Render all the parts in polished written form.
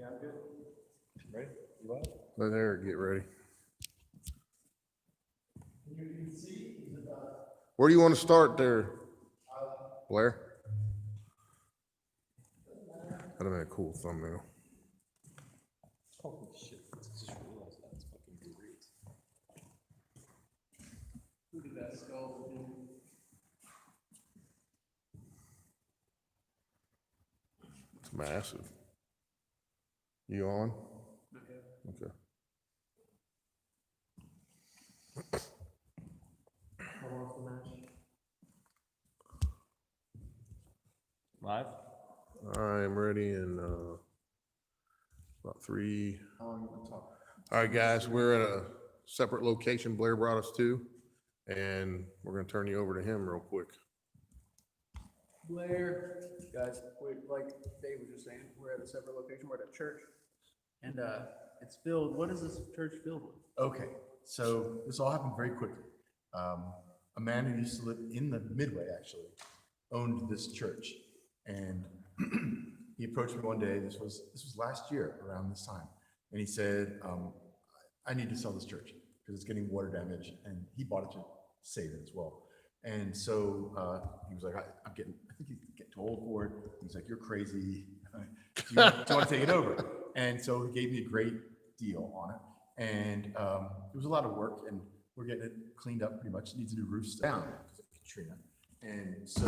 I'm good. Ready? You up? Let Eric get ready. You can see, Where do you want to start there, Blair? That'd have been a cool thumbnail. holy shit, I just realized that, it's fucking great. Look at that skull, dude. It's massive. You on? Okay. How long's the match? Live? I'm ready in about 3. How long you gonna talk? All right, guys, we're at a separate location Blair brought us to, and we're gonna turn you over to him real quick. Blair, guys, like Dave was just saying, we're at a separate location, we're at a church. And it's filled, what is this church filled with? Okay, so this all happened very quickly. A man who used to live in the Midway actually owned this church, and he approached me one day. This was last year around this time, and he said, "I need to sell this church because it's getting water damage," and he bought it to save it as well. And so he was like, I think he's getting too old for it. He's like, "You're crazy. Do you want to take it over?" And so he gave me a great deal on it. And it was a lot of work, and we're getting it cleaned up pretty much. It needs a new roof down because of Katrina. And so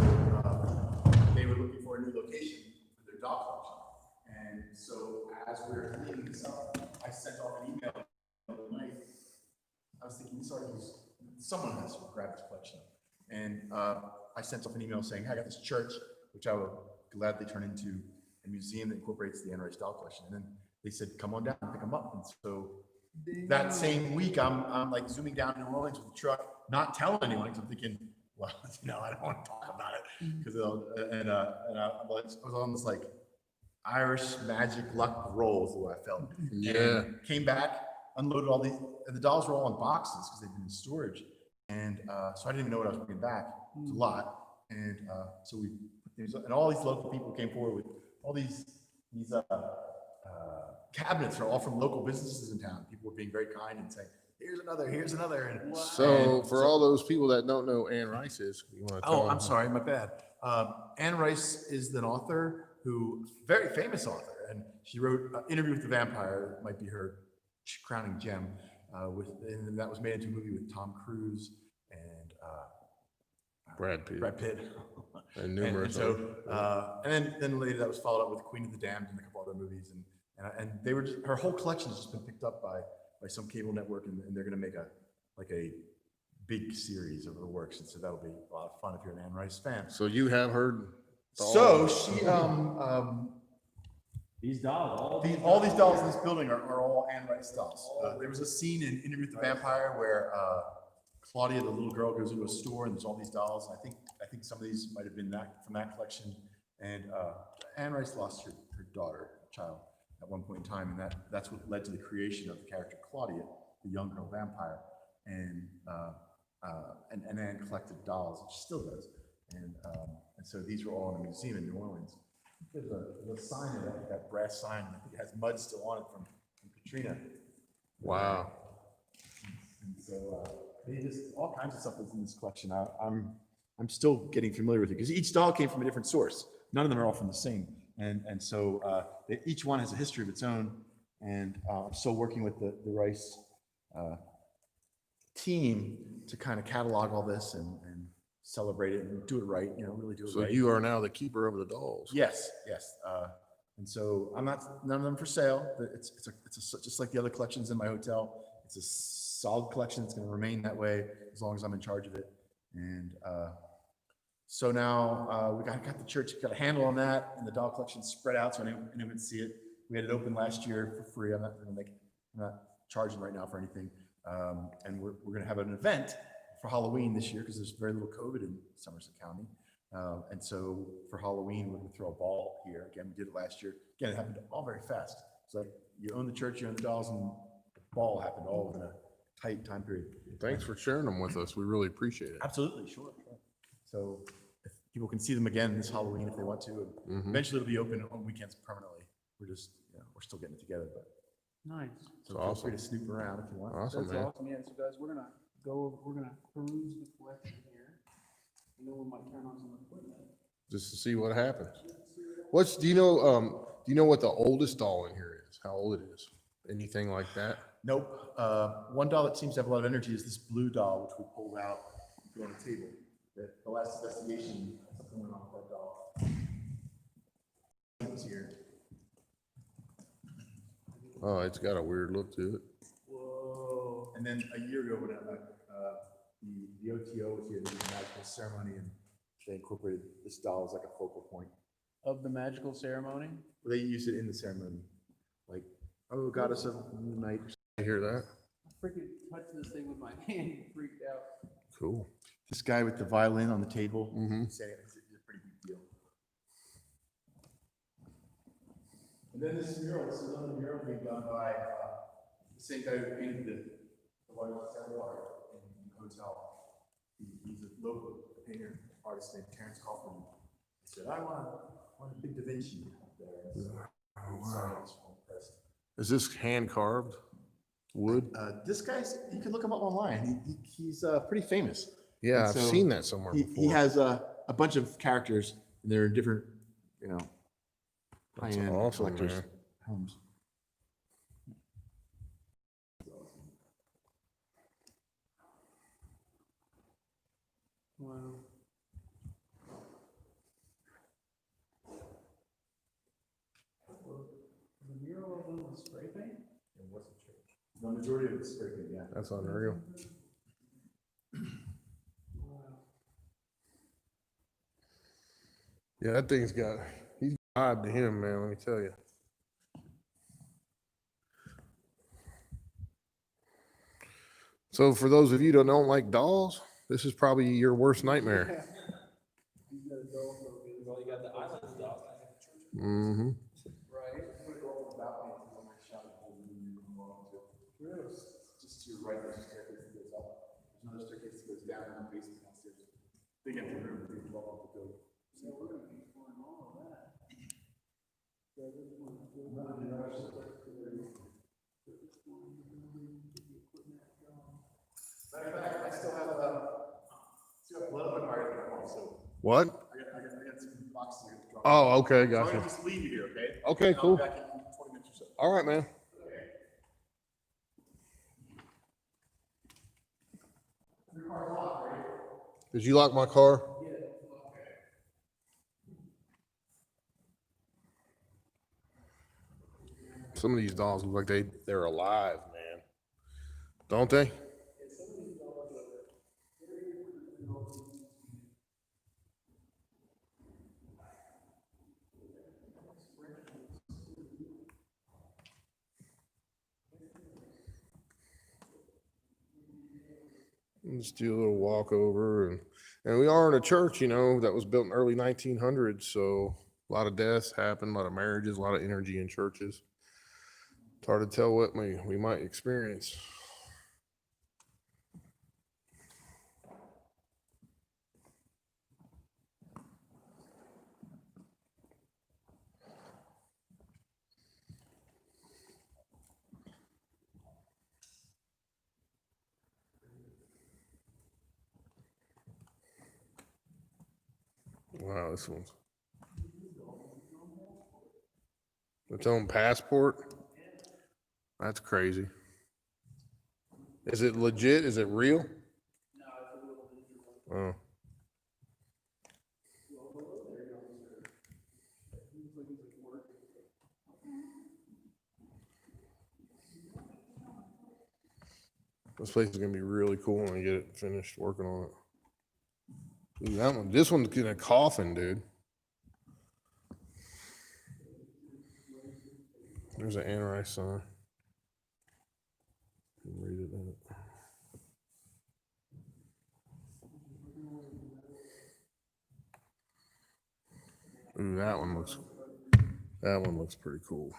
they were looking for a new location for their dog collection. And so as we were cleaning this up, I sent off an email the other night. I was thinking, someone has to grab this collection. And I sent off an email saying, "Hey, I got this church, which I would gladly turn into a museum that incorporates the Anne Rice doll collection." And then they said, "Come on down and pick them up." And so that same week, I'm like zooming down to New Orleans with the truck, not telling anyone, because I'm thinking, well, I don't want to talk about it, because I was on this like Irish magic luck roll, is the way I felt. Yeah. And came back, unloaded all these, and the dolls were all in boxes because they've been in storage, and so I didn't even know what I was bringing back. It's a lot, and so we put these, and all these local people came forward with all these cabinets are all from local businesses in town. People were being very kind and saying, here's another. And So for all those people that don't know Anne Rice is, you want to tell oh, them? I'm sorry, my bad. Anne Rice is an author very famous author, and she wrote Interview with the Vampire. It might be her crowning gem, and that was made into a movie with Tom Cruise and Brad Pitt. And and numerous so, and then later that was followed up with Queen of the Damned and a couple other movies, and they were her whole collection has just been picked up by some cable network, and they're going to make a big series of her works, and so that'll be a lot of fun if you're an Anne Rice fan. So you have heard. So she These dolls, all these dolls in this building are all Anne Rice dolls. There was a scene in Interview with the Vampire where Claudia, the little girl, goes into a store and there's all these dolls. And I think some of these might have been from that collection. And Anne Rice lost her child at one point in time, and that's what led to the creation of the character Claudia, the young girl vampire. And Anne collected dolls, and she still does. And so these were all in a museum in New Orleans. There's a sign of that brass sign. I think it has mud still on it from Katrina. Wow. And so they just all kinds of stuff that's in this collection. I'm still getting familiar with it because each doll came from a different source. None of them are all from the same. And so each one has a history of its own. And I'm still working with the Rice team to kind of catalog all this and celebrate it and do it right, really do it So right. you are now the keeper of the dolls. Yes. And so none of them for sale. It's just like the other collections in my hotel. It's a solid collection. It's going to remain that way as long as I'm in charge of it. And so now we got the church, got a handle on that, and the doll collection spread out so anyone can see it. We had it open last year for free. I'm not charging right now for anything. And we're going to have an event for Halloween this year because there's very little COVID in Somerset County. And so for Halloween, we're going to throw a ball here. Again, we did it last year. Again, it happened all very fast. It's like you own the church, you own the dolls, and the ball happened all within a tight time period. Thanks for sharing them with us. We really appreciate it. Absolutely, sure. So if people can see them again this Halloween if they want to. And Mhm. eventually it'll be open on weekends permanently. we're just, we're still getting it together, but. Nice. So feel free awesome. to snoop around if you want. Awesome, That's man. awesome, yeah, so guys, we're gonna peruse the collection here. And then we might turn on some equipment. Just to see what happens. Do you know what the oldest doll in here is? How old it is? Anything like that? Nope. One doll that seems to have a lot of energy is this blue doll, which we pulled out on the table. The last investigation, something went on with that doll. It was here. Oh, it's got a weird look to it. Whoa. And then a year ago, when the OTO was here, there was a magical ceremony, and they incorporated this doll as like a focal point. Of the magical ceremony? Well, they used it in the ceremony, like, oh, goddess of the night. You hear that? I freaking touched this thing with my hand and freaked out. Cool. This guy with the violin on the table, Mhm. saying it's a pretty big deal. And then this mural, this is another mural being done by the same guy who painted the White House Tower in the hotel. He's a local painter, artist named Terrence Kaufman. He said, I want a big Da Vinci up there. Is this hand carved wood? This guy's, you can look him up online. He's pretty famous. Yeah, And I've so seen that somewhere He before. has a bunch of characters, and they're in different, That's high-end awesome, collectors' man. homes. Wow. The mural of them was spray paint? And what's the church? The majority of it's spray paint, yeah. That's unreal. Wow. Yeah, that thing's got, he's got vibe to him, man, let me tell you. So for those of you that don't like dolls, this is probably your worst nightmare. He's got a doll for me. Well, you got the island stuff. Mm-hmm. Right? Just to your right, there's a staircase that goes up. There's another staircase that goes down in the basement downstairs. Big empty room, big welcome to build. So we're gonna be exploring all of that. So this one, Matter of fact, I still have blood on my heart, so What? I got some boxes I got to drop. Oh, okay, So I'm gotcha. gonna just leave you here, okay? Okay, I'll be cool. back in 20 minutes or so. All right, man. Did you lock my car? Some of these dolls look like they're alive, man. Don't they? Let's do a little walkover, and we are in a church, that was built in early 1900s. So a lot of deaths happen, a lot of marriages, a lot of energy in churches. It's hard to tell what we might experience. Wow, this one's its own passport. That's crazy. Is it legit? Is it real? Oh. This place is gonna be really cool when I get it finished working on it. Ooh, this one's in a coffin, dude. There's an Antichrist sign. Read it out. Ooh, that one looks pretty cool.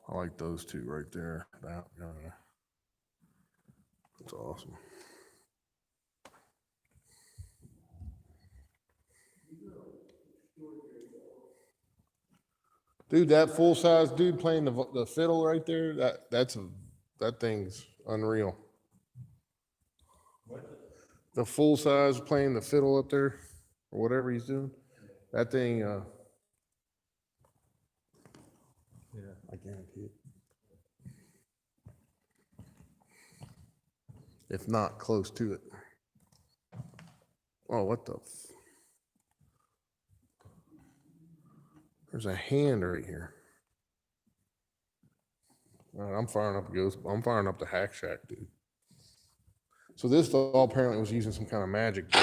I like those two right there. That guy. That's awesome. Dude, that full size dude playing the fiddle right there, that thing's unreal. The full size playing the fiddle up there, or whatever he's doing. That thing, yeah, I guarantee it. If not close to it. Oh, what the? There's a hand right here. All right, I'm firing up the Hack Shack, dude. So this doll apparently was using some kind of magic. Dude.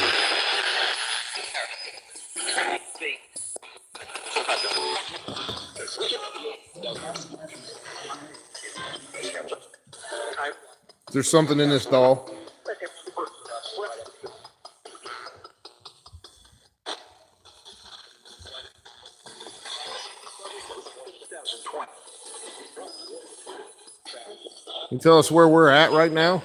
There's something in this doll. Can you tell us where we're at right now?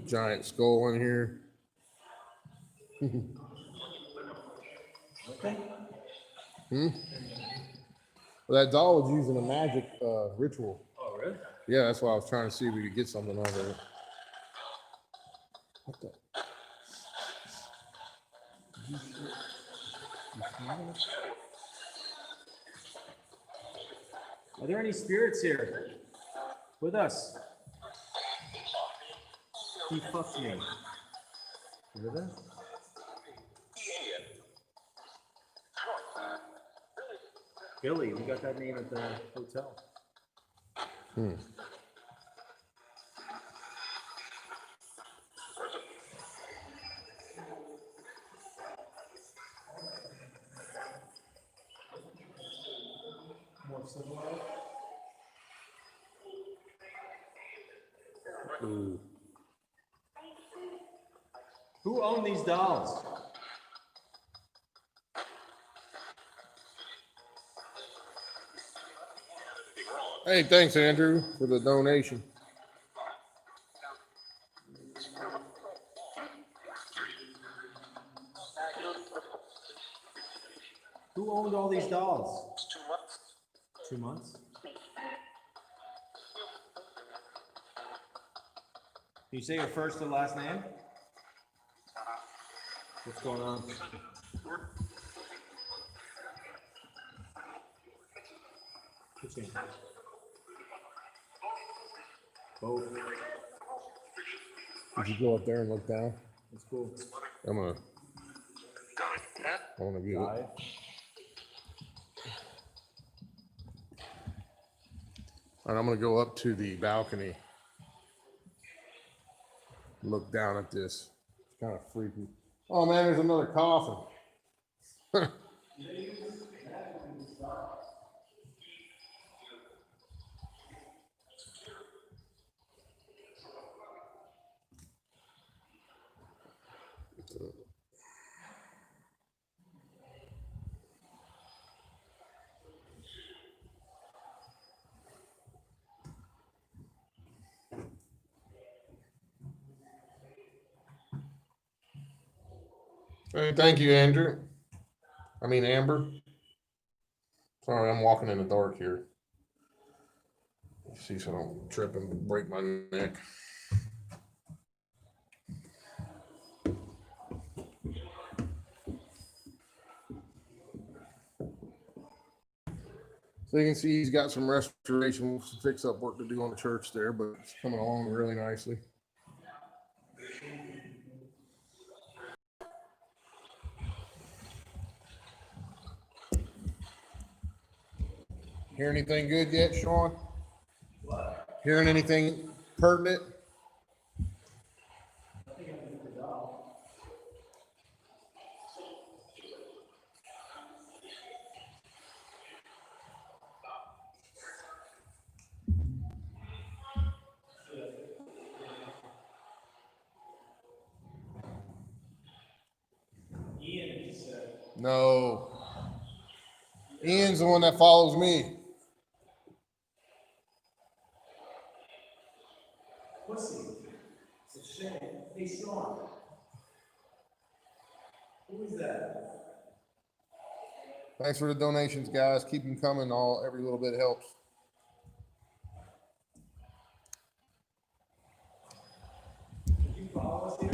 Giant skull in here. Well, that doll was using a magic ritual. Oh, really? Yeah, that's why I was trying to see if we could get something out of it. What the? Are there any spirits here with us? He fucked me. Remember that? Billy, we got that name at the hotel. Ooh. Who owned these dolls? Hey, thanks, Andrew, for the donation. Who owned all these dolls? 2 months. Can you say your first and last name? What's going on? What's your name? Both. Did you go up there and look down? That's cool. I want to view it. Five. All right, I'm going to go up to the balcony. Look down at this. It's kind of freaky. Oh man, there's another coffin. Hey, thank you, Andrew. I mean, Amber. Sorry, I'm walking in the dark here. See, so I don't trip and break my neck. So you can see he's got some restoration, some fix-up work to do on the church there, but it's coming along really nicely. Hear anything good yet, Sean? What? Hearing anything pertinent? No. Ian's the one that follows me. Pussy. It's a shame. Hey, Sean. Who is that? Thanks for the donations, guys. Keep them coming. Every little bit helps. Did you follow us here?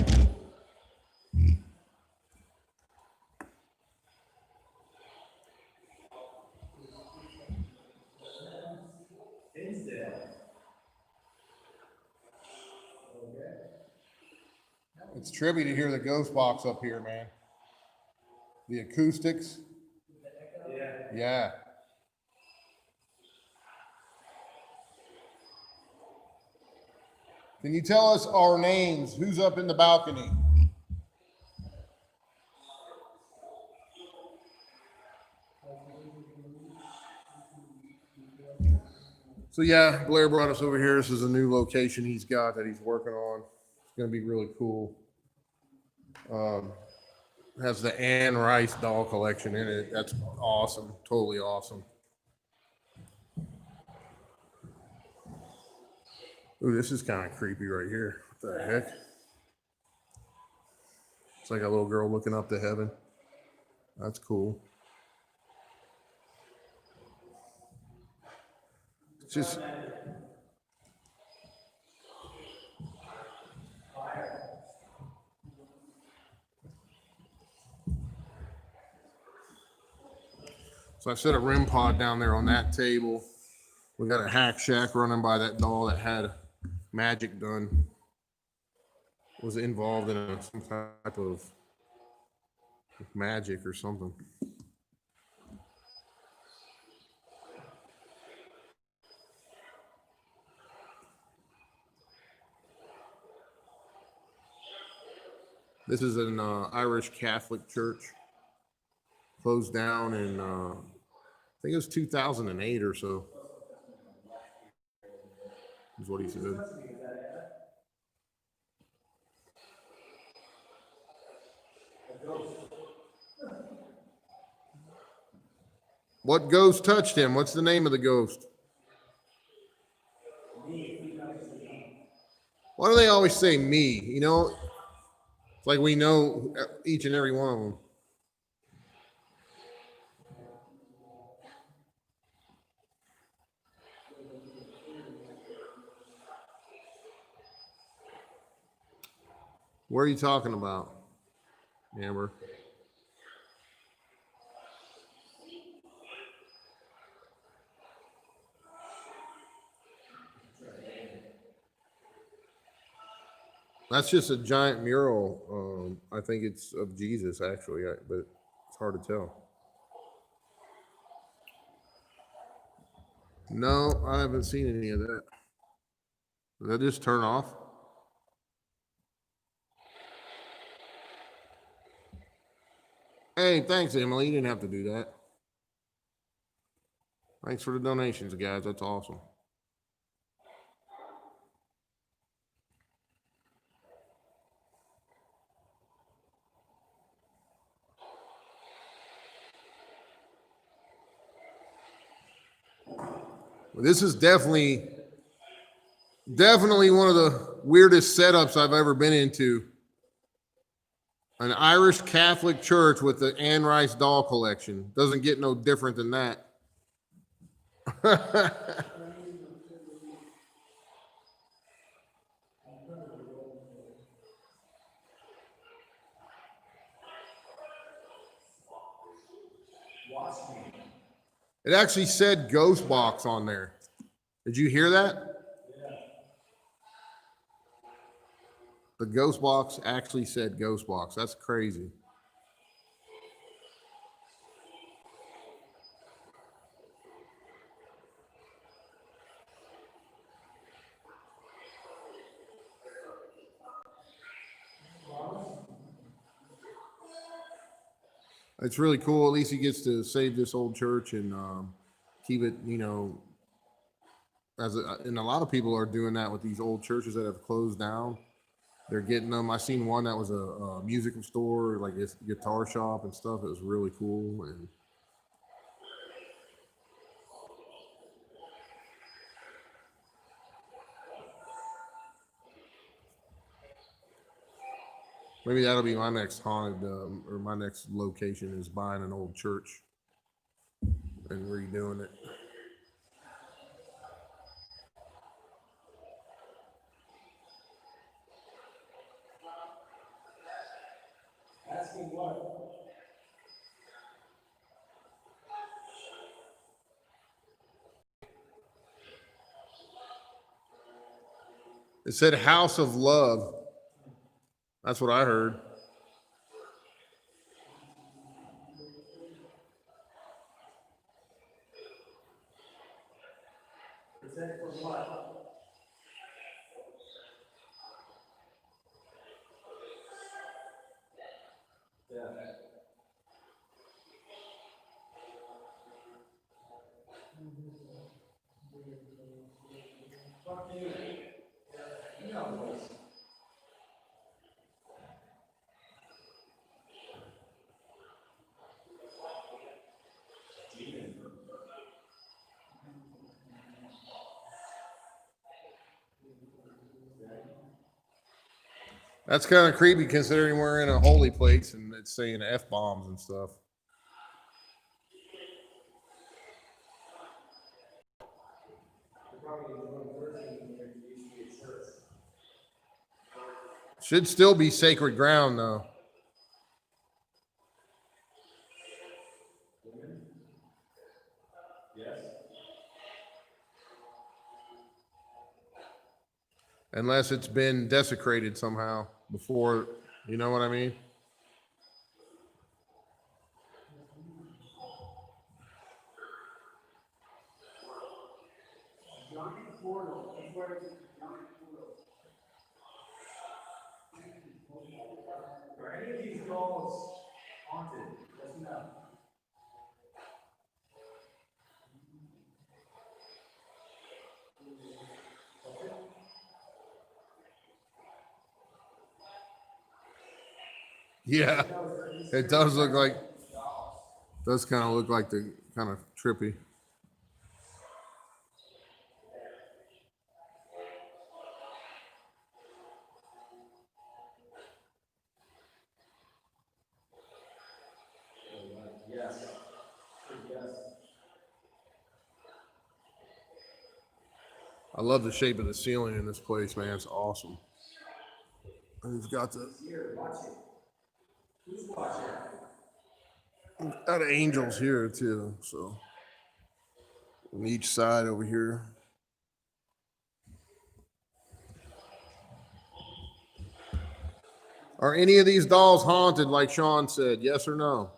Hinsdale. It's trippy to hear the ghost box up here, man. The acoustics. Yeah. Yeah. Can you tell us our names? Who's up in the balcony? So yeah, Blair brought us over here. This is a new location he's got that he's working on. It's gonna be really cool. Has the Anne Rice doll collection in it. That's awesome. Totally awesome. Ooh, this is kind of creepy right here. What the heck? It's like a little girl looking up to heaven. That's cool. It's just so I set a REM pod down there on that table. We got a hack shack running by that doll that had magic done. Was involved in some type of magic or something. This is an Irish Catholic church. Closed down in, I think it was 2008 or so. Is what he said. What ghost touched him? What's the name of the ghost? Why do they always say me? You know, it's like we know each and every one of them. What are you talking about, Amber? That's just a giant mural. I think it's of Jesus, actually, but it's hard to tell. No, I haven't seen any of that. Did that just turn off? Hey, thanks, Emily. You didn't have to do that. Thanks for the donations, guys. That's awesome. This is definitely one of the weirdest setups I've ever been into. An Irish Catholic church with the Anne Rice doll collection. Doesn't get no different than that. It actually said Ghost Box on there. Did you hear that? Yeah. The Ghost Box actually said Ghost Box. That's crazy. It's really cool. At least he gets to save this old church and keep it, you know, and a lot of people are doing that with these old churches that have closed down. they're getting them. I seen one that was a musical store, like a guitar shop and stuff. It was really cool. And maybe that'll be my next haunted, or my next location is buying an old church and redoing it. Asking what? It said House of Love. That's what I heard. Is that for what? Yeah. Fuck you. You know this. That's kind of creepy considering we're in a holy place and it's saying F bombs and stuff. Should still be sacred ground though. Yes. Unless it's been desecrated somehow before, you know what I mean? Giant portal. That's where it's a giant portal. Are any of these dolls haunted? Yes or no? Yeah, it does look like, does kind of look like the kind of trippy. Yes. Yes. I love the shape of the ceiling in this place, man. It's awesome. And it's got the Here, watch it. Who's watching? got angels here too. So on each side over here. Are any of these dolls haunted, like Sean said? Yes or no?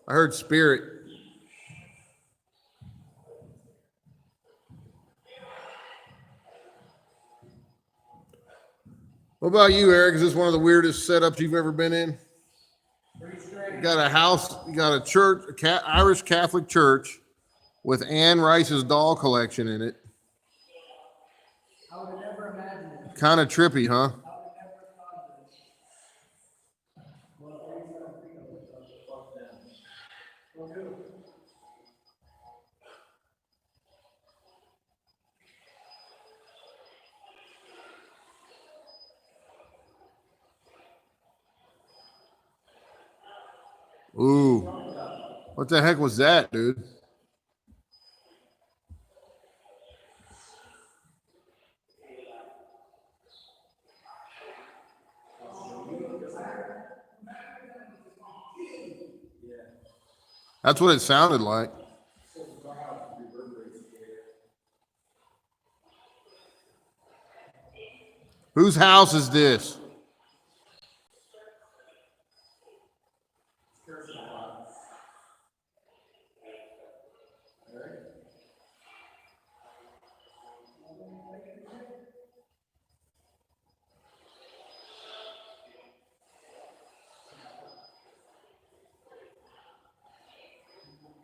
I heard spirit. What about you, Eric? Is this one of the weirdest setups you've ever been in? You got a house, you got a church, Irish Catholic church with Anne Rice's doll collection in it. I would have never imagined it. Kind of trippy, huh? I would have never thought of this. Well, at least I don't think of it, so fuck them. Well, who? Ooh. What the heck was that, dude? That's what it sounded like. Whose house is this?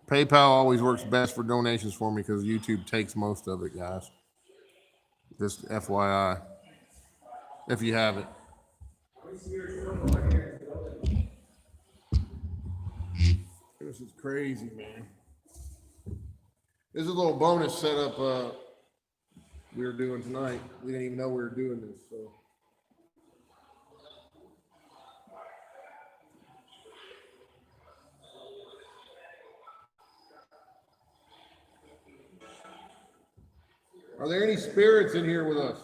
PayPal always works best for donations for me because YouTube takes most of it, guys. Just FYI, if you have it. This is crazy, man. This is a little bonus setup we were doing tonight. We didn't even know we were doing this, so. Are there any spirits in here with us?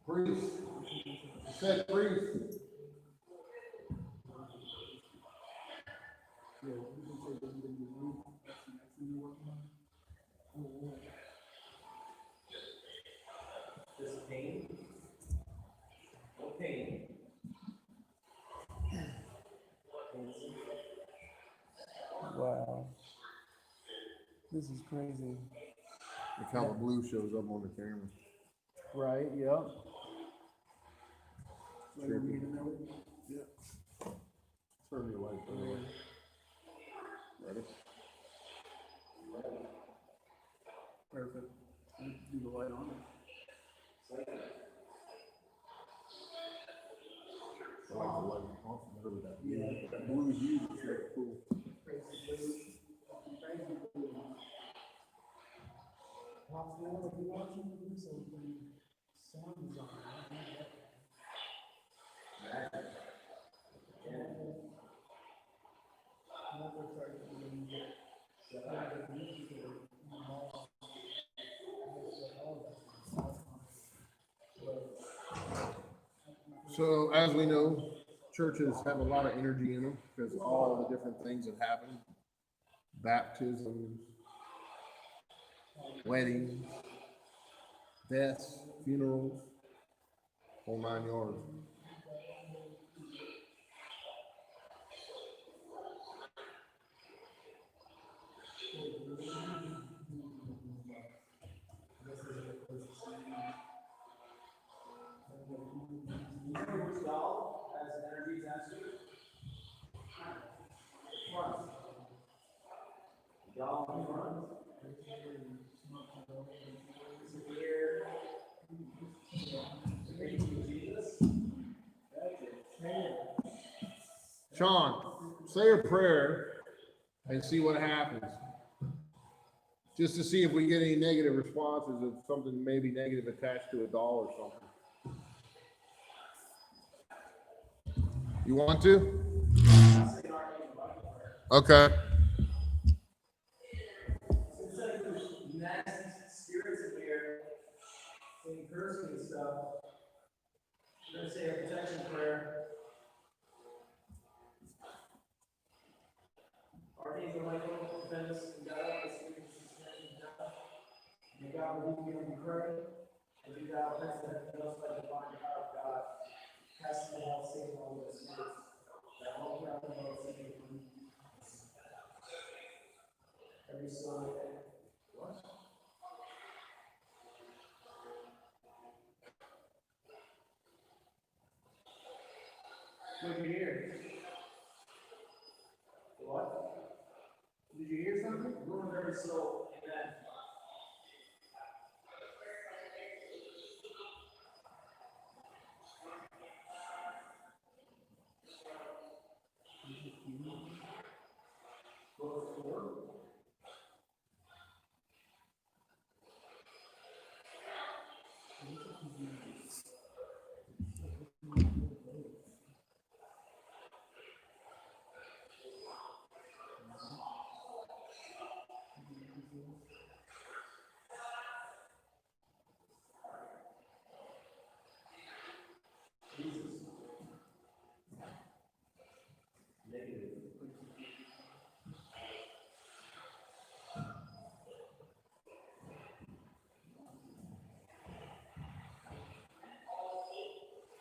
Priest. You said priest. This pain, no pain. Wow. This is crazy. Look how the blue shows up on the camera. Right, yep. Trippy. Yeah. Turn your light on. Ready? Perfect. Do the light on. I like the light off. Yeah. That blue hue is really cool. So, as we know, churches have a lot of energy in them because all the different things that happen, baptisms, weddings, deaths, funerals, whole 9 yards. Which doll has energy sensor? Front. Doll in front. Severe. Jesus. Sean, say a prayer and see what happens. Just to see if we get any negative responses of something maybe negative attached to a doll or something. You want to? Okay. Nasty spirits in here, saying cursing and stuff. We're gonna say a protection prayer. Archangel Michael, defend us and guide us, may God lead me when we pray, and do thou protect us by the divine power of God. Cast them out, save all the spirits. That all throughout the world, save them. Every soul. What? What did you hear? What? Did you hear something? Ruin every soul. Amen.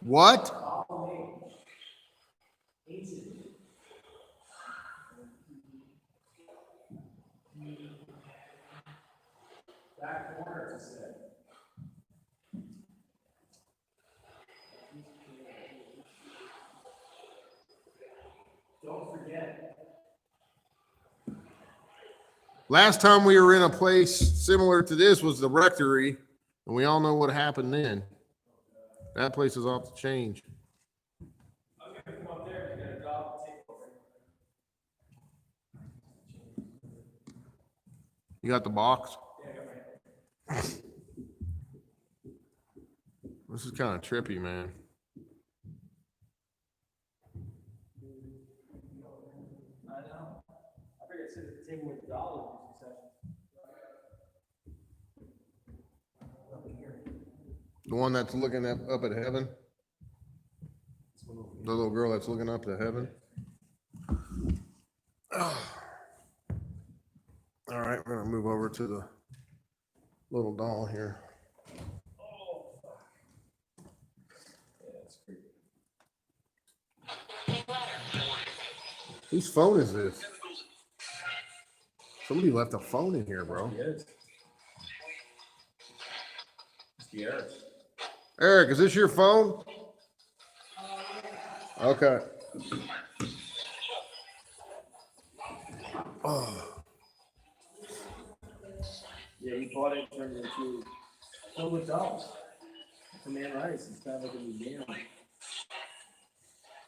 What? Ancient. Don't forget, Last time we were in a place similar to this was the rectory, and we all know what happened then. That place is off the change. I'm gonna come up there and get a dog and take over. You got the box? Yeah, I got my. This is kind of trippy, man. I know. I figured I'd sit at the table with the dog in session. The one that's looking up at heaven? The little girl that's looking up to heaven? All right, we're gonna move over to the little doll here. Whose phone is this? Somebody left a phone in here, bro. Yes. It's the Eric. Eric, is this your phone? Okay. Oh, Yeah, he bought it and turned it into filled with dolls. From Ann Rice. It's kind of like a museum.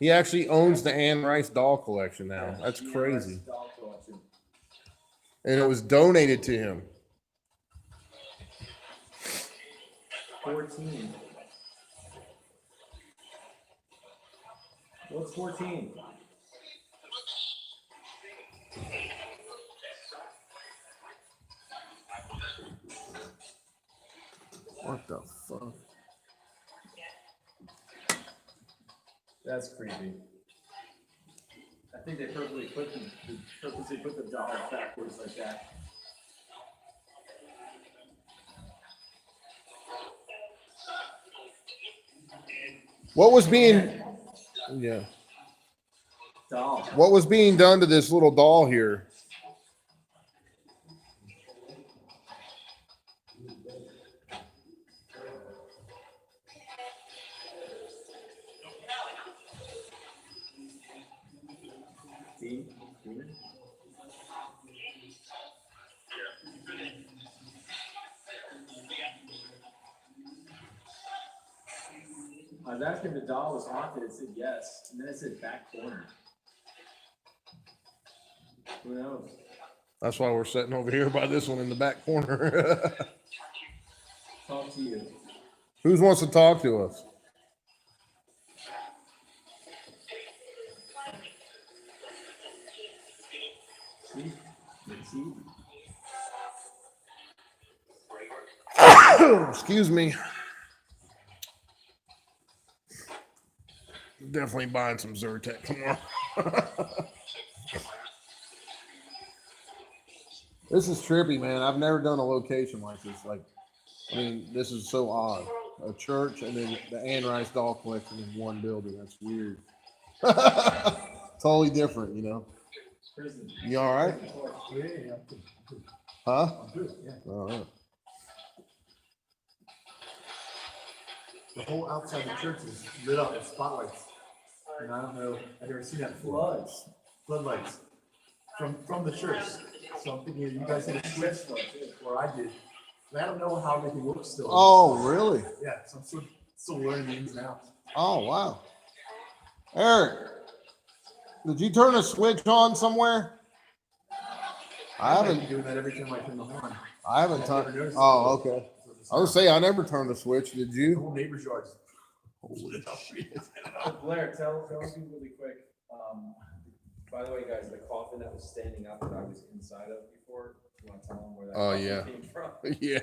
he actually owns the Anne Rice doll collection now. That's Ann crazy. Rice doll collection. And it was donated to him. 14. What's 14? What the fuck? That's creepy. I think they purposely put the dollar backwards like that. What was being, yeah, Doll. what was being done to this little doll here? Demon? I was asking if the doll was haunted. It said yes, and then it said back corner. Who knows? That's why we're sitting over here by this one in the back corner. Talk to you. Who wants to talk to us? See? See? Excuse me. Definitely buying some Zyrtec tomorrow. This is trippy, man. I've never done a location like this. Like, I mean, this is so odd. A church and then the Anne Rice doll collection in one building. That's weird. Totally different, you know. Prison. You all right? Yeah. Huh? I'm good, yeah. All right. The whole outside of the church is lit up with spotlights. And I don't know, I've never seen that before. Floods. Floodlights from the church. So I'm thinking you guys did a switch, or I did. And I don't know how everything works still. Oh, really? Yeah, so I'm still learning the ins and outs. Oh, wow. Eric, did you turn a switch on somewhere? I might be haven't. doing that every time I turn the horn. I haven't I've never turned. noticed Oh, it. okay. So this- I was say I never turned a switch. Did The you? whole neighbor's yard is lit up. Blair, tell me really quick. By the way, guys, the coffin that was standing up that I was inside of before, you want to tell them where that Oh, coffin yeah. came from? Yeah.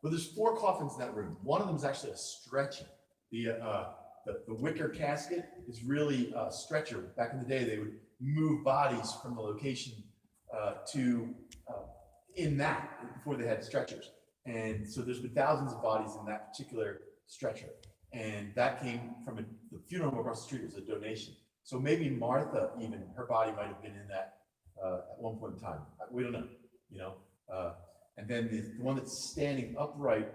Well, there's 4 coffins in that room. One of them is actually a stretcher. The wicker casket is really a stretcher. Back in the day, they would move bodies from the location to in that before they had stretchers. And so there's been thousands of bodies in that particular stretcher. And that came from the funeral home across the street. It was a donation. So maybe Martha, even her body might have been in that at one point in time. We don't know, you know. And then the one that's standing upright,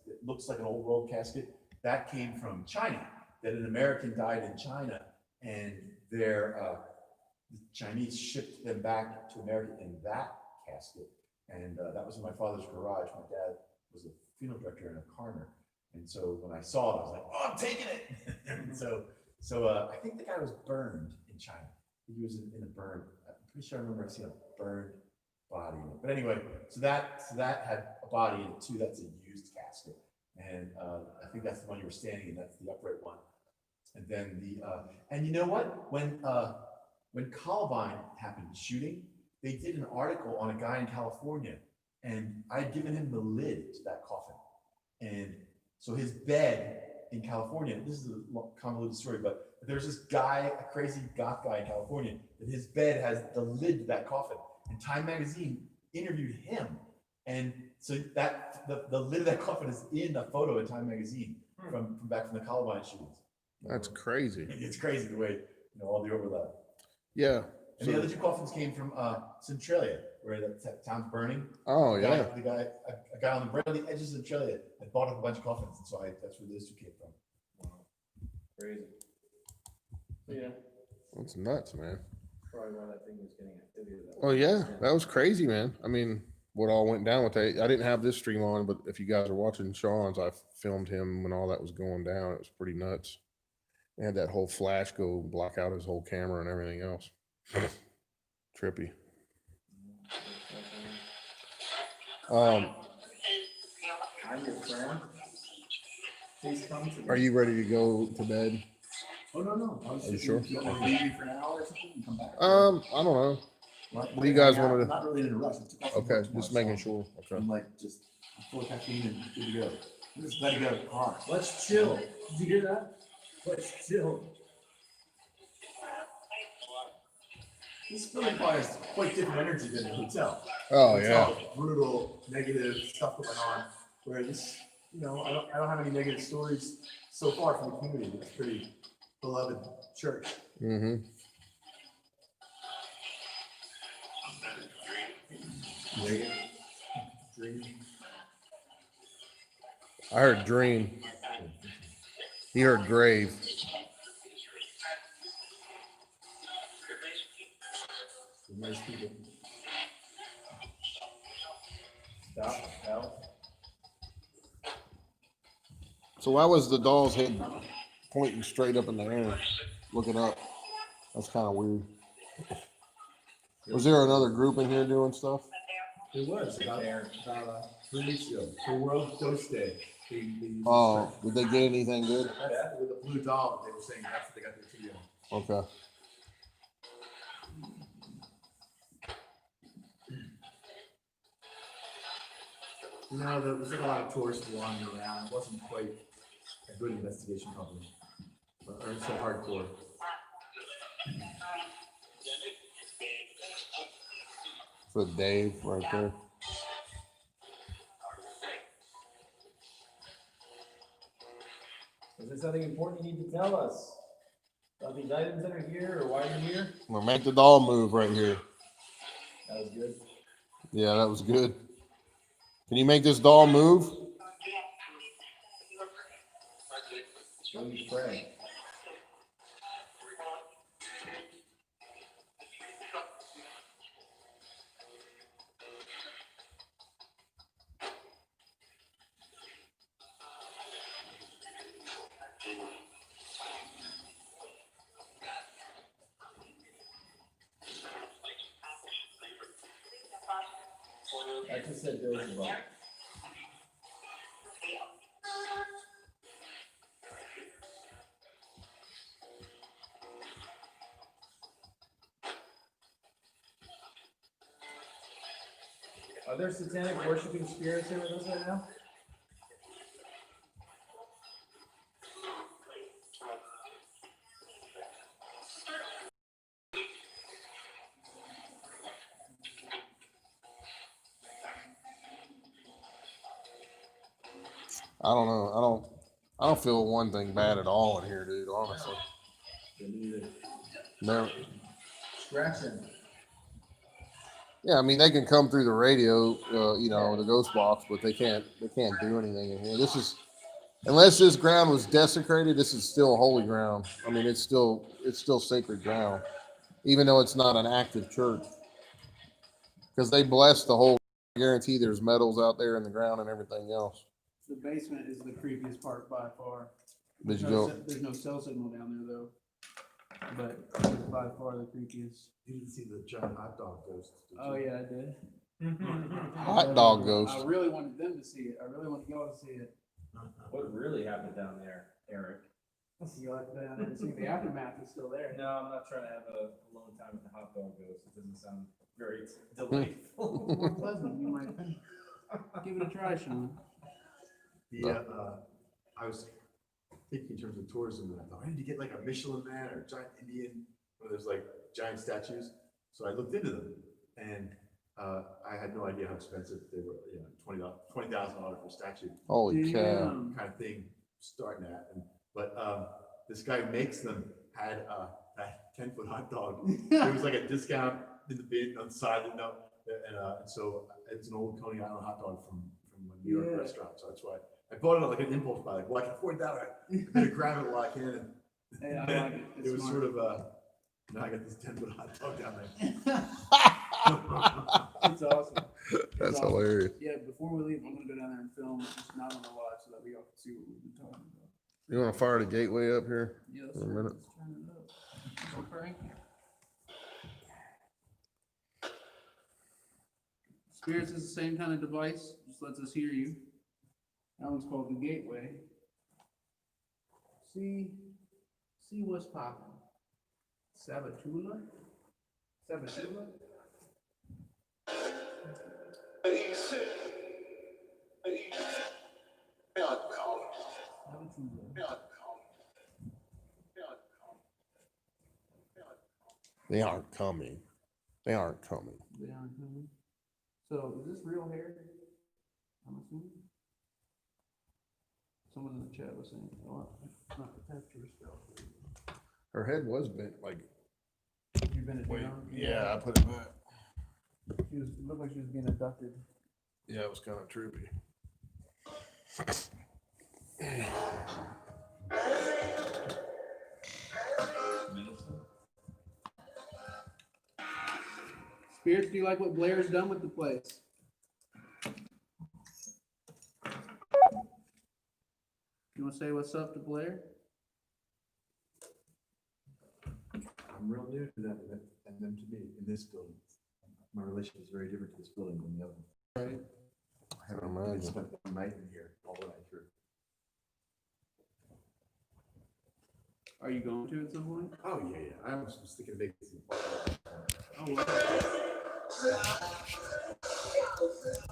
it looks like an old world casket. That came from China. That an American died in China, and their the Chinese shipped them back to America in that casket. And that was in my father's garage. My dad was a funeral director and a coroner. And so when I saw it, I was like, oh, I'm taking it. And so I think the guy was burned in China. He was in a burn. I'm pretty sure I remember seeing a burned body in it. But anyway, so that had a body in it too. That's a used casket. And I think that's the one you were standing in. That's the upright one. And then and you know what? When Columbine happened, the shooting, they did an article on a guy in California, and I'd given him the lid to that coffin. And so his bed in California, this is a convoluted story, but there's this guy, a crazy goth guy in California, that his bed has the lid to that coffin. And Time Magazine interviewed him. And so that the lid of that coffin is in a photo in Time Magazine from back from the Columbine shootings. That's crazy. It's crazy the way, all the overlap. Yeah. And the other two coffins came from Centralia, where that town's burning. Oh, A yeah. guy on the very edges of Centralia had bought up a bunch of coffins, and so that's where those two came from. Crazy. Yeah, That's nuts, man. probably why that thing was getting activity. Oh, yeah. That was crazy, man. I mean, what all went down with that. I didn't have this stream on, but if you guys are watching Sean's, I filmed him when all that was going down. It was pretty nuts. They had that whole flash go block out his whole camera and everything else. Trippy. I'm your friend. Please come to me. Are you ready to go to bed? Oh, no. I was Are you sure? You want to leave me for an hour or something and come back? I don't know. What do you guys want to I'm not really in a rush. I took off from Okay, work just tomorrow, making so sure. Okay. I'm like, just full of caffeine and good to go. I'm just let it go. Hard. Let's chill. Did you hear that? Let's chill. This building requires quite different energy than a hotel. Oh, Hotel, brutal, negative stuff going on. Where this, I don't have any negative stories so far from the community. It's pretty beloved church. Mm-hmm. Dream. I heard dream. He heard grave. Nice people. Stop. Hell. So why was the doll's head pointing straight up in the air, looking up? That's kind of weird. Was there another group in here doing stuff? It was about 3 weeks ago for World Ghost Day. They used Oh, did they get anything good? that with a blue doll. They were saying that's what they got their video. Okay. There was like a lot of tourists wandering around. It wasn't quite a good investigation company, or so hardcore. For Dave right there. Is there something important you need to tell us about these items that are here or why you're here? I'm gonna make the doll move right here. That was good. Yeah, that was good. Can you make this doll move? Let me pray. I just said Beelzebub. Are there satanic worshiping spirits here with us right now? I don't know. I don't feel one thing bad at all in here, dude. Honestly. No. Scratching. Yeah, I mean they can come through the radio, the ghost box, but they can't do anything in here. This is, unless this ground was desecrated, this is still holy ground. I mean, it's still sacred ground. even though it's not an active church. Because they bless the whole, guarantee there's metals out there in the ground and everything else. The basement is the creepiest part by far. Did you No go? ce- There's no cell signal down there though. But it's by far the creepiest. You didn't see the giant hot dog ghost. did Oh you? yeah, I did. Hot dog ghost. I really wanted them to see it. I really wanted y'all to see it. What really happened down there, Eric? Y'all have to go down there and see the aftermath is still there. No, I'm not trying to have a long time with the hot dog ghost. It doesn't sound very delightful. More pleasant, you might give it a try, Sean. I was thinking in terms of tourism, and I thought I need to get like a Michelin Man or a giant Indian, one of those like giant statues. So I looked into them, and I had no idea how expensive they were. You know, $20,000 for a statue Holy cow. Damn. kind of thing, starting at. But this guy who makes them had that 10-foot hot dog. It was like a discount in the bin on the side, and so it's an old Coney Island hot dog from a New York Yeah. restaurant. So that's why I bought it on like an impulse buy. Like, well, I can afford that. I better grab it while I can. And Hey, I then like it. It's it was smart. sort of now I got this 10-foot hot dog down there. It's awesome. That's awesome. hilarious. Yeah, before we leave, I'm gonna go down there and film, just not on the live, so that we all can see what we've been talking about. You want to fire the gateway up here? Yes, For a sir. minute. Let's turn it up. Okay. Spirits is the same kind of device, just lets us hear you. That one's called the gateway. See what's popping. Sabatula? Sabatula? Sabatula. They aren't coming. They aren't coming. They aren't coming. So is this real hair? I'm assuming. Someone in the chat was saying, oh, it's not the texture stuff. Her head was bent like, You been it wait, down? yeah, I put it back. She was, it looked like she was being abducted. Yeah, it was kind of trippy. Spirits, do you like what Blair's done with the place? You wanna say what's up to Blair? I'm real new to that, and them to me in this building. My relationship is very different to this building than the other one. Right. I can I imagine. spent the night in here all the night through. Are you going to at some point? Oh, yeah, yeah. I was thinking of making some. Oh, wow.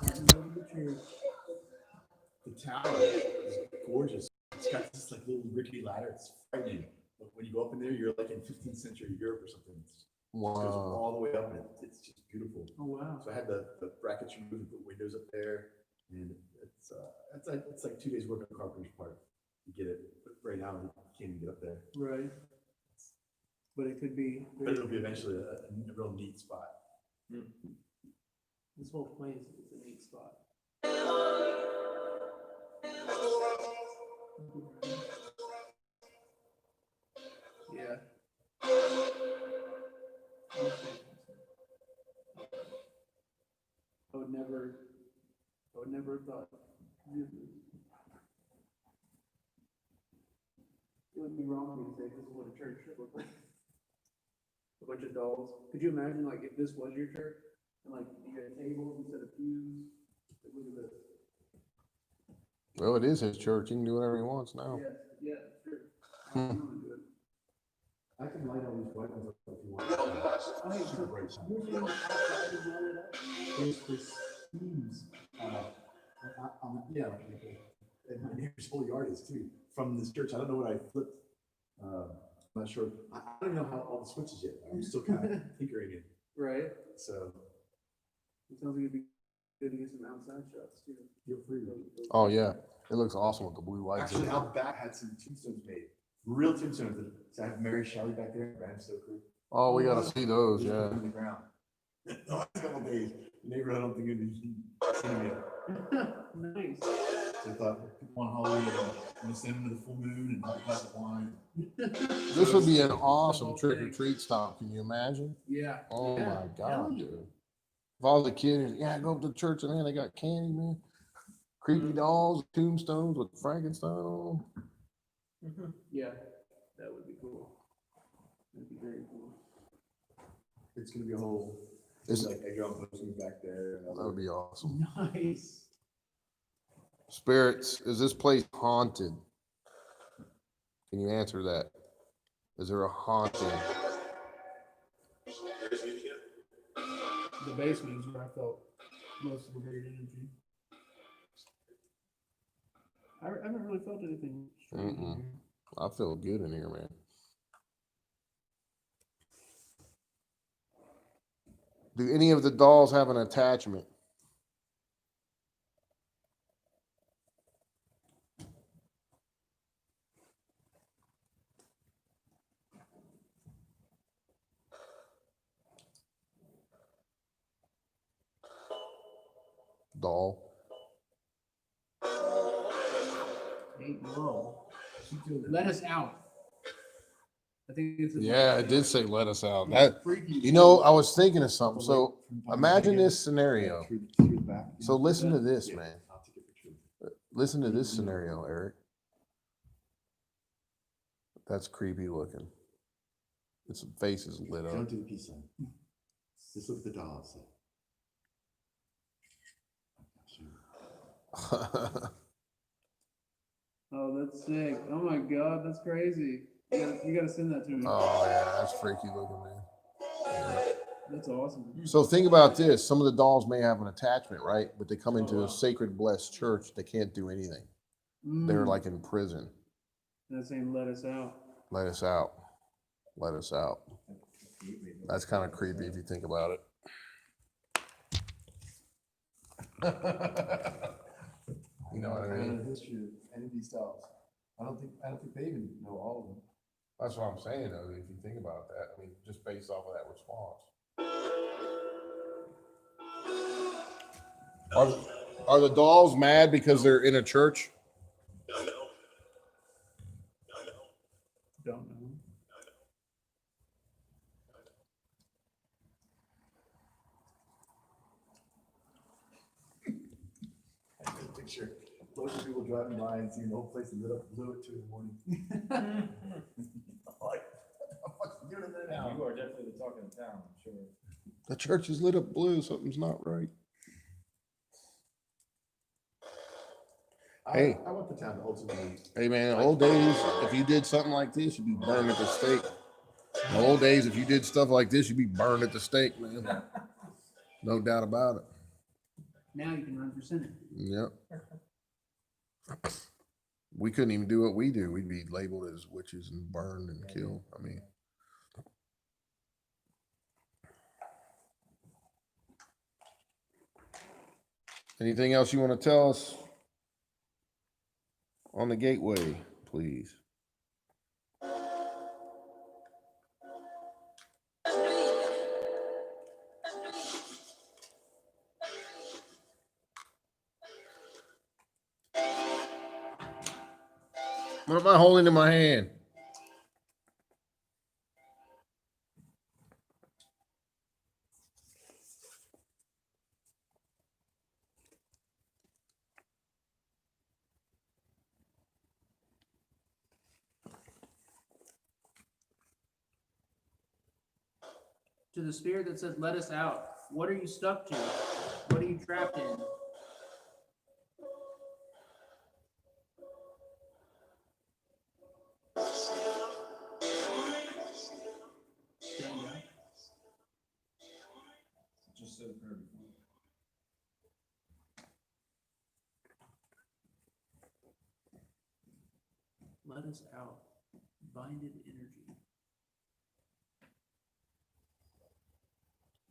Starting to go to the church. The tower is gorgeous. It's got this like little rickety ladder. It's frightening. But when you go up in there, you're like in 15th century Europe or something. It goes Wow. all the way up, and it's just beautiful. Oh, wow. So I had the brackets removed and put windows up there, and it's like 2 days work on carpenter's part to get it. But right now, you can't even get up there. Right. But it could be. But it'll be eventually a real neat spot. This whole place is a neat spot. Yeah. I would never have thought. It would be wrong for me to say this is what a church should look like. A bunch of dolls. Could you imagine like if this was your church and like you had tables instead of pews? Like, look at this. Well, it is his church. He can do whatever he wants now. Yeah, sure. I'm gonna do it. I can light all these white ones up if you want. Oh, hey, so Bright sign. you're saying outside is not lit up? There's steams, yeah, and my neighbor's whole yard is too, from this church. I don't know what I flipped. I'm not sure. I don't know how all the switches yet. I'm still kind of tinkering it. Right. So It sounds like it'd be good to get some outside shots too. feel free. Oh, yeah. It looks awesome with the blue lights. Actually, out back had some tombstones made. Real tombstones. So I have Mary Shelley back there, Bram Stoker. Oh, we got to see those. Yeah. In the ground. The last couple days, the neighborhood, I don't think anybody's seen me yet. Nice. So I thought, people on Halloween, I'm gonna send them to the full moon and have a glass of wine. This would be an awesome trick or treat stop. Can you imagine? Yeah. Oh Yeah. my God, Hell yeah. dude. If all the kids, yeah, go up to the church and man, they got candy, man. Creepy dolls, tombstones with Frankenstein on them. Yeah, that would be cool. That'd be very cool. It's gonna be a whole, Is- like, egg on posters back there. That would be awesome. Nice. Spirits, is this place haunted? Can you answer that? Is there a haunting? The basement is where I felt most of the great energy. I haven't really felt anything strange in Mm-mm. here. I feel good in here, man. Do any of the dolls have an attachment? Doll. Hey, whoa. Let us out. I think it's. Yeah, it did say let us out. That, you know, I was thinking of something. So imagine this scenario. Through the back. So listen to this, Yeah, man. I'll take a picture. Listen to this scenario, Eric. That's creepy looking. Its face is lit Don't up. do the peace sign. Just look at the dolls. Oh, that's sick. Oh my God, that's crazy. You gotta send that to me. Oh yeah, that's freaky looking, man. That's awesome. So think about this. Some of the dolls may have an attachment, right? But they come into a sacred blessed church, they can't do anything. They're like in prison. That's saying let us out. Let us out. Let us out. That's kind of creepy if you think about it. You know what I mean? The history of any of these dolls. I don't think they even know all of them. That's what I'm saying, though. If you think about that, I mean, just based off of that response. Are the dolls mad because they're in a church? Don't know. I get a picture. Loads of people driving by and seeing the whole place lit up blue at 2 in the morning. Like, I'm fucking doing it there now. You are definitely the talk of the town, I'm sure. The church is lit up blue. Something's not right. Hey. I want the town to ultimately. Hey, man, in the old days, if you did something like this, you'd be burned at the stake. In the old days, if you did stuff like this, you'd be burned at the stake, man. No doubt about it. Now you can run for Senate. Yep. We couldn't even do what we do. We'd be labeled as witches and burned and killed. I mean, anything else you want to tell us on the gateway, please? What am I holding in my hand? To the spirit that says, let us out. What are you stuck to? What are you trapped in? Stand up. Just so for everyone. Let us out. Binded energy.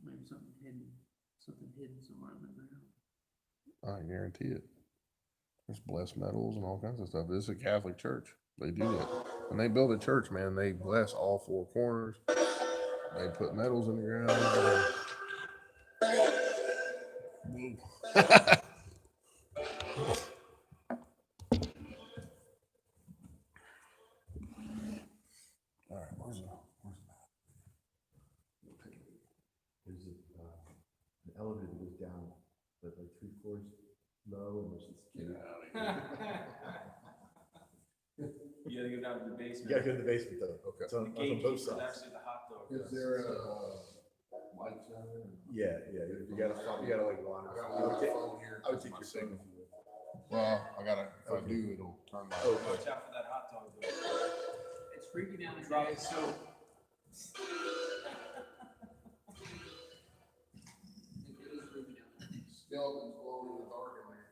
Maybe something hidden somewhere on the ground. I guarantee it. There's blessed metals and all kinds of stuff. This is a Catholic church. They do that. When they build a church, man, they bless all four corners. They put metals in the ground. All right, where's the map? There's an elevator that goes down, but like 3 floors low, and there's this. You gotta go down to the You basement. gotta go to the basement though. Okay. It's on The gate both keeps it sides. actually the hot dog. Is goes. there lights down there? Yeah, you gotta like wander. I would take, I would take your phone if you would. Well, I gotta, if I Okay. do, it'll turn my. Oh, Watch out for that hot dog. though. It's freaky down Drop there, it. so. Skeletons glowing in the dark in there.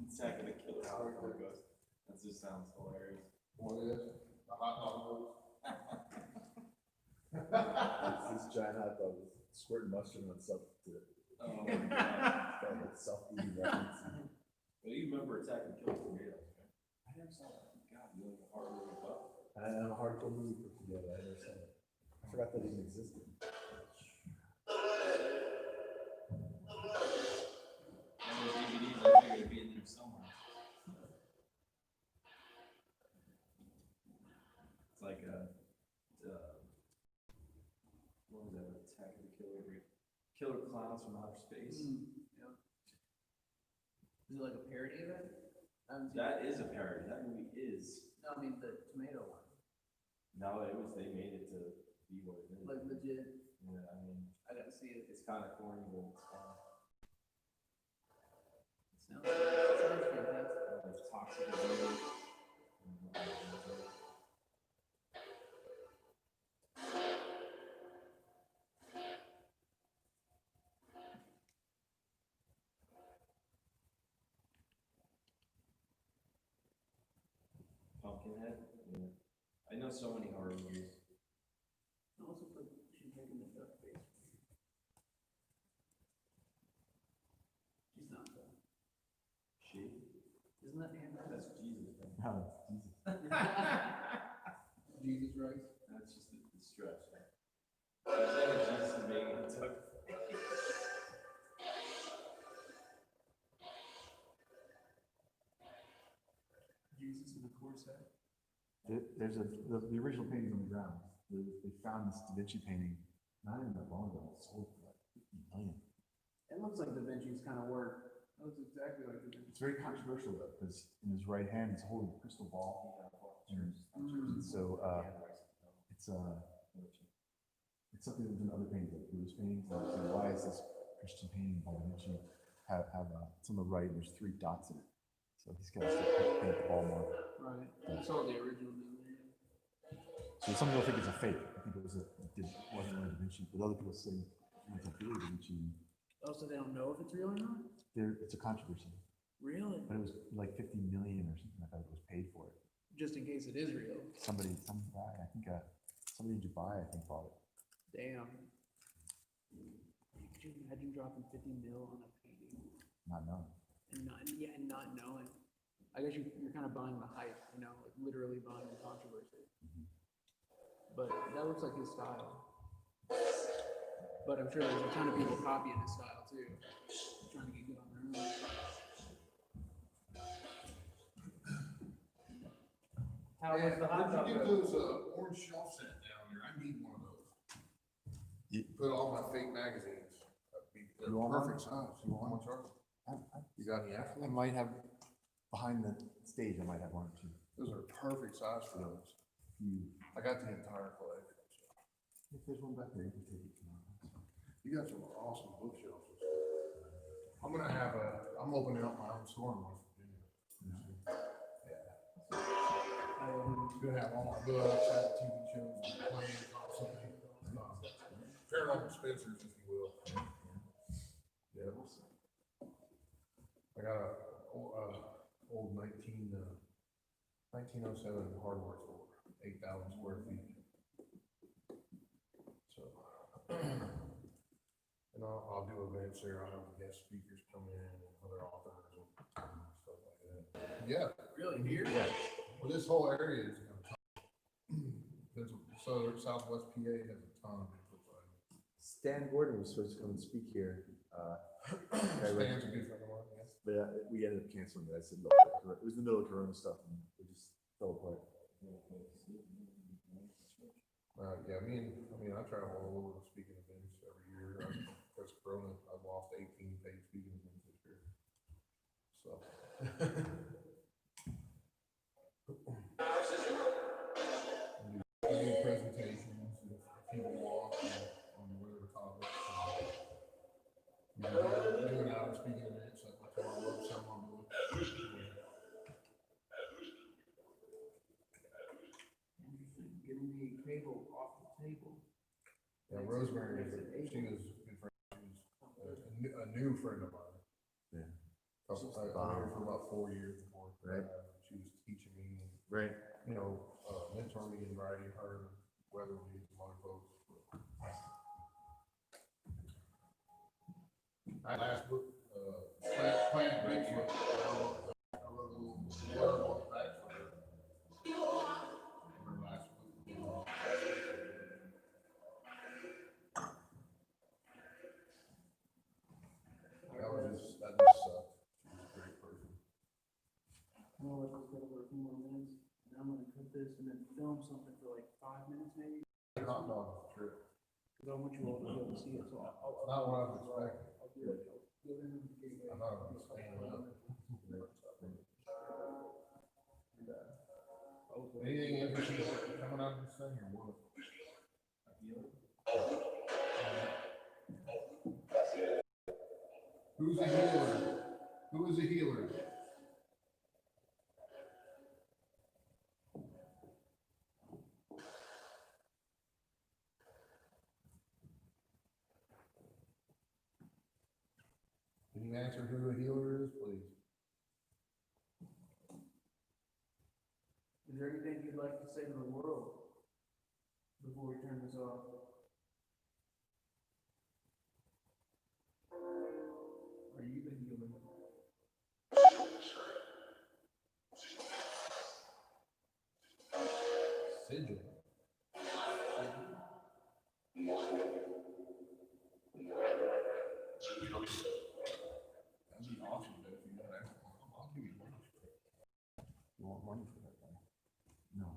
It's not gonna kill the hot dog goes. That just sounds hilarious. What is it? The hot dog. This giant hot dog with squirting mustard on stuff to it. Oh my god. Kind of like self-eating reference. Well, you remember Attack and Kill Tomatoes, right? I never saw that. God, you like a horror movie buff. I'm a hardcore movie put together. I never saw it. I forgot that even existed. And those DVDs, I figured it'd be in there somewhere. It's like what was that? Attack of the Killer Clowns from Outer Space. Yeah. Is it like a parody of it? I haven't seen That it. is a parody. That movie is. No, I mean the tomato one, No, they made it to be what it is. like legit, Yeah, I mean, I gotta see it. it's kind of corny, but it's fun. Sounds fantastic. It's toxic. abuse. Pumpkinhead. Yeah. I know so many horror movies. I also put she's making the duck face. She's not though. She. Isn't that Hannah? That's Jesus. Man. Oh, Jesus. Jesus Christ. That's just the stretch. Jesus is making a duck. Jesus in the corset. There's the original painting on the ground. They found this Da Vinci painting not even that long ago. It sold for like 50 million. It looks like Da Vinci's kind of work. That looks exactly like Da Vinci. It's very controversial though, because in his right hand he's holding a crystal ball. And so it's something that's in other paintings, like Buddhist paintings. Like, so why is this Christian painting by Da Vinci have it's on the right? There's 3 dots in it. So he's got to paint the ball more. Right. I saw the original down there. So some people think it's a fake. I think it wasn't really Da Vinci, but other people say it's really Da Vinci. Oh, so they don't know if it's real or not? It's a controversy, Really? but it was like 50 million or something like that was paid for it. Just in case it is real. Some guy, I think, somebody in Dubai, I think, bought it. Damn. Could you imagine dropping 50 mil on a painting Not knowing. and not knowing? I guess you're kind of buying the hype, like literally buying the controversy. But that looks like his style. But I'm sure there's a ton of people copying his style too, trying to get good on their own. How was the hot dog? Where'd you get those orange shelf set down there? I need one of those. Put all my fake magazines. They're You want one? perfect size. You want one? Charlie? I You got any after? might have, behind the stage, I might have 1 or 2. Those are perfect size for those. I got the entire collection. If there's one back there, you can take it. You got some awesome bookshelves. I'm opening up my own store in West Virginia. Gonna have all my books, have TV shows, plays, something. Paranormal Spencers, if you will. Yeah. I got a old 1907 hardware store, 8,000 square feet. So, and I'll do events there. I'll have guest speakers come in and other authors and stuff like that. Yeah, Really? Here? Yeah. well, this whole area is a ton. There's, Southwest PA has a ton of Bigfoot sightings. Stan Gordon was supposed to come and speak here. Guy read- Stan's a good friend of mine, yes. But we ended up canceling it. I said, no, it was in the middle of Corona stuff and it just fell apart. Yeah, I travel all over the speaking events every year. Because Corona, I've lost 18 paid speaking events this year. So. I do presentations, if people walk on whatever topic. Doing out of speaking events, like my tomorrow, some on book. Interesting, getting the cable off the table. Yeah, Rosemary, she was a good friend. She was a new friend of mine. Yeah. I was here for about 4 years before. Right. She was teaching me, Right. mentoring me in writing, her, whether we some other folks. Last book, Plant Bigfoot. I wrote a little blurb on the back for her. Her last book. That just sucked. She was a great person. I'm gonna let this go for a few more minutes, and I'm gonna cut this and then film something for like 5 minutes maybe, Hot dog trip. because I want you all to be able to see it, so I'll. Not what I was expecting. I'll do it. I'll do it in the gateway. I thought it was standing up. Anything interesting coming out of this thing or what? Who's a healer? Who is a healer? Can you answer who a healer is, please? Is there anything you'd like to say to the world before we turn this off? Are you the healer? Sigil. That'd be awesome, though, if you got that. I'll give you money for it. You want money for that thing? No.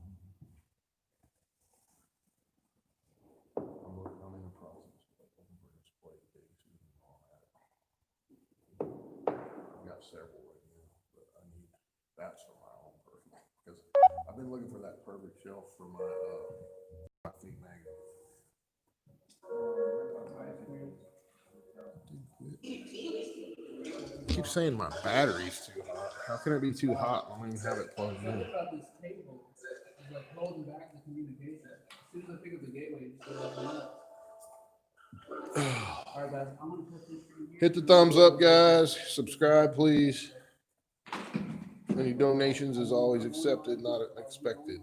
I'm in the process of looking for display cases and all that. I've got several right now, but I need, that's for my own personal, because I've been looking for that perfect shelf for my feet magnet. Keep saying my battery's too hot. How can it be too hot? I don't even have it plugged in. What about this table? It's like holding back the communication. As soon as I pick up the gateway, it just goes nuts. All right, guys, I'm gonna put this through here. Hit the thumbs up, guys. Subscribe, please. Any donations is always accepted, not expected.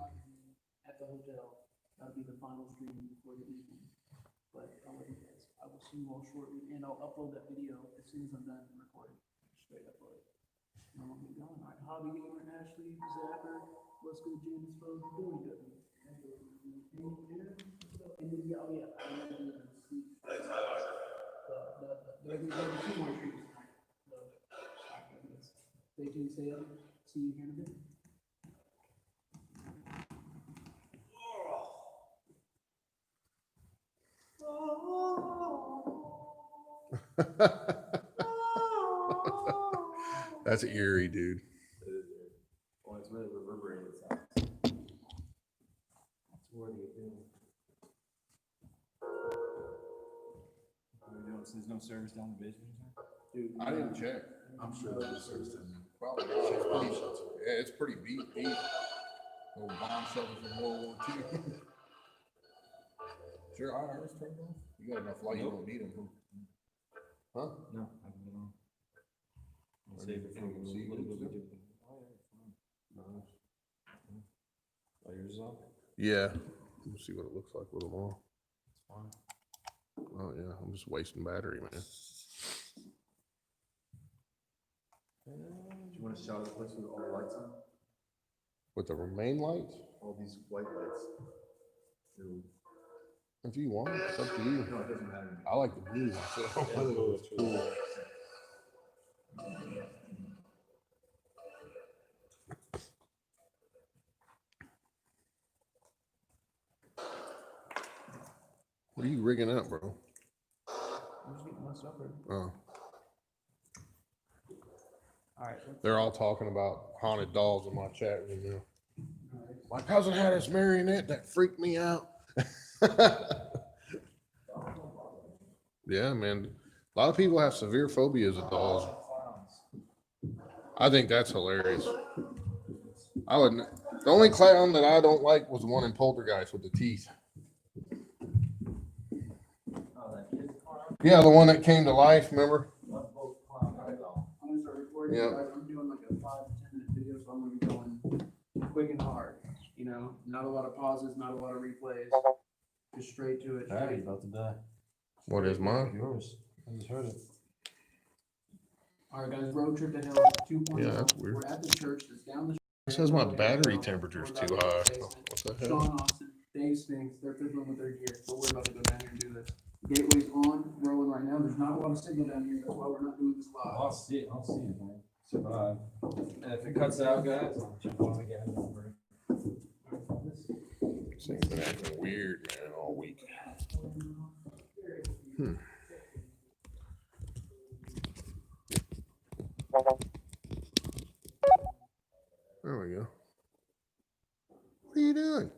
At the hotel, that'll be the final stream before the evening. But I'll let you guys, I will see you all shortly, and I'll upload that video as soon as I'm done recording. Straight upload it. And I'll get going. All right, Hobby Gamer, Ashley, Zapper, what's good, James, folks, doing good. And then, yeah, oh yeah, I remember the sleep. There'll be 2 more streams tonight. So, all right, guys, stay tuned, stay up, see you here in a bit. That's eerie, dude. Well, it's really reverberated sound. It's worthy of doing. There's no service down the basement, Dude, I didn't check. I'm sure that was service to me. Probably not. It's pretty, yeah, it's pretty beat. Little bomb shelter from World War II. Is your IRS turned off? You got enough light, you don't need them. Huh? No, I don't know. I'll Or save you it for can a see little who's bit. there? Oh, yeah, it's fine. Oh, yours is off? Yeah. Let's see what it looks like with them all. It's fine. Oh, yeah. I'm just wasting battery, man. Do you want to shout out the place with all the lights on? With the main lights? All these white lights. If you want, it's up to you. No, it doesn't matter to me. I like the blue, so I think it's cool. What are you rigging up, bro? I'm just getting my stuff ready. Oh, All right. they're all talking about haunted dolls in my chat room now. My cousin had this marionette that freaked me out. Yeah, man. A lot of people have severe phobias of dolls. I think that's hilarious. I would. The only clown that I don't like was the one in Poltergeist with the teeth. Yeah, the one that came to life. Remember? I'm gonna start recording. Yeah. Guys, I'm doing like a 5 to 10 minute video, so I'm gonna be going quick and hard. You know, not a lot of pauses, not a lot of replays. Just straight to it. Barry's straight. about to die. What is mine? Yours. I just heard it. All right, guys, road trip to hell 2.0. Yeah, that's weird. We're at the church that's down the It says my battery temperature's too high. What the hell? Sean Austin, Dave Spinks, they're fiddling with their gear, but we're about to go down here and do this. Gateway's on, rolling right now. There's not a lot of signal down here. That's why we're not doing this live. I'll see it, man. Survive. And if it cuts out, guys, I'll jump on again. This thing's been acting weird, man, all week. There we go. What are you doing?